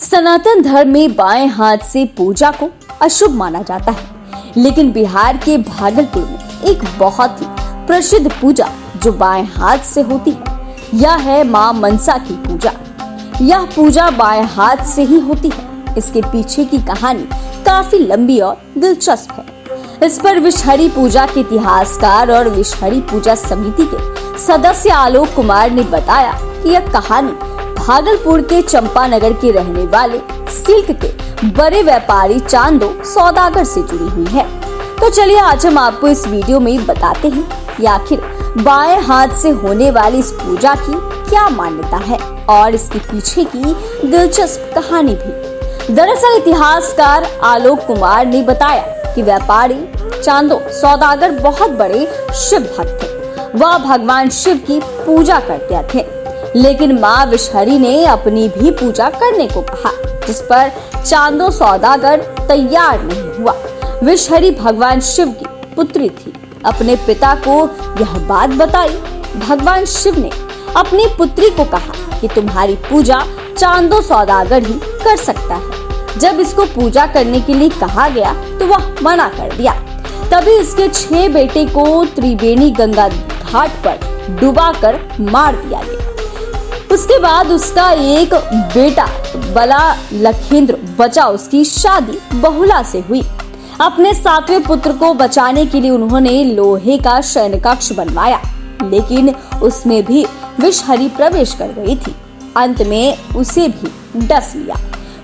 सनातन धर्म में बाएं हाथ से पूजा को अशुभ माना जाता है, लेकिन बिहार के भागलपुर में एक बहुत ही प्रसिद्ध पूजा जो बाएं हाथ से होती है, यह है मां मनसा की पूजा। यह पूजा बाएं हाथ से ही होती है। इसके पीछे की कहानी काफी लंबी और दिलचस्प है। इस पर विषहरी पूजा के इतिहासकार और विषहरी पूजा समिति के सदस्य आलोक कुमार ने बताया कि यह कहानी भागलपुर के चंपानगर के रहने वाले सिल्क के बड़े व्यापारी चांदो सौदागर से जुड़ी हुई है। तो चलिए आज हम आपको इस वीडियो में बताते हैं कि आखिर बाएं हाथ से होने वाली इस पूजा की क्या मान्यता है और इसके पीछे की दिलचस्प कहानी भी। दरअसल इतिहासकार आलोक कुमार ने बताया कि व्यापारी चांदो सौदागर बहुत बड़े शिव भक्त थे। वह भगवान शिव की पूजा करते थे, लेकिन मां विषहरी ने अपनी भी पूजा करने को कहा, जिस पर चांदो सौदागर तैयार नहीं हुआ। विषहरी भगवान शिव की पुत्री थी। अपने पिता को यह बात बताई। भगवान शिव ने अपनी पुत्री को कहा कि तुम्हारी पूजा चांदो सौदागर ही कर सकता है। जब इसको पूजा करने के लिए कहा गया तो वह मना कर दिया। तभी इसके 6 बेटे को त्रिवेणी गंगा घाट पर डुबाकर मार दिया गया। उसके बाद उसका एक बेटा बला लखेंद्र बचा। उसकी शादी बहुला से हुई। अपने 7वें पुत्र को बचाने के लिए उन्होंने लोहे का शयन कक्ष बनवाया, लेकिन उसमें भी विषहरी प्रवेश कर गई थी। अंत में उसे भी डस लिया।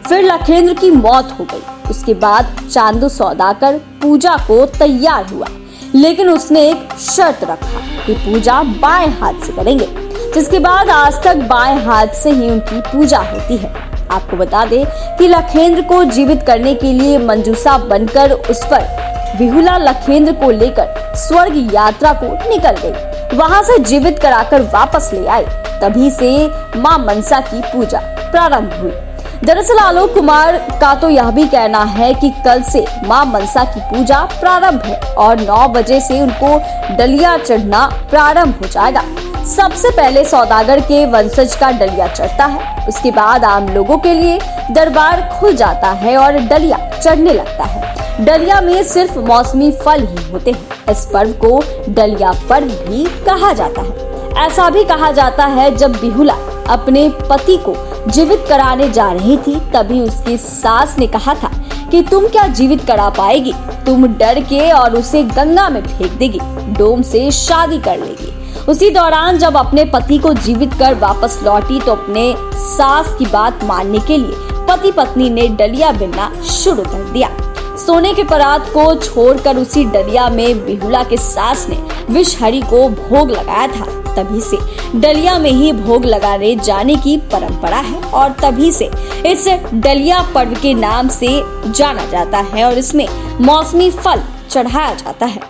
फिर लखेंद्र की मौत हो गई। उसके बाद चांदो सौदागर पूजा को तैयार हुआ, लेकिन उसने एक शर्त रखा कि पूजा बाएं हाथ से करेंगे, जिसके बाद आज तक बाएं हाथ से ही उनकी पूजा होती है। आपको बता दें कि लखेंद्र को जीवित करने के लिए मंजूषा बनकर उस पर विहुला लखेंद्र को लेकर स्वर्ग यात्रा को निकल गई। वहां से जीवित कराकर वापस ले आए। तभी से मां मनसा की पूजा प्रारंभ हुई। दरअसल आलोक कुमार का तो यह भी कहना है कि कल से मां मनसा की पूजा प्रारंभ है और 9 बजे से उनको डलिया चढ़ना प्रारंभ हो जाएगा। सबसे पहले सौदागर के वंशज का डलिया चढ़ता है। उसके बाद आम लोगों के लिए दरबार खुल जाता है और डलिया चढ़ने लगता है। डलिया में सिर्फ मौसमी फल ही होते हैं। इस पर्व को डलिया पर्व भी कहा जाता है। ऐसा भी कहा जाता है जब बिहुला अपने पति को जीवित कराने जा रही थी, तभी उसकी सास ने कहा था कि तुम क्या जीवित करा पाएगी, तुम डर के और उसे गंगा में फेंक देगी, डोम से शादी कर लेगी। उसी दौरान जब अपने पति को जीवित कर वापस लौटी तो अपने सास की बात मानने के लिए पति पत्नी ने डलिया बिनना शुरू कर दिया। सोने के परात को छोड़कर उसी डलिया में बिहुला के सास ने विषहरी को भोग लगाया था। तभी से डलिया में ही भोग लगाने जाने की परंपरा है और तभी से इस डलिया पर्व के नाम से जाना जाता है और इसमें मौसमी फल चढ़ाया जाता है।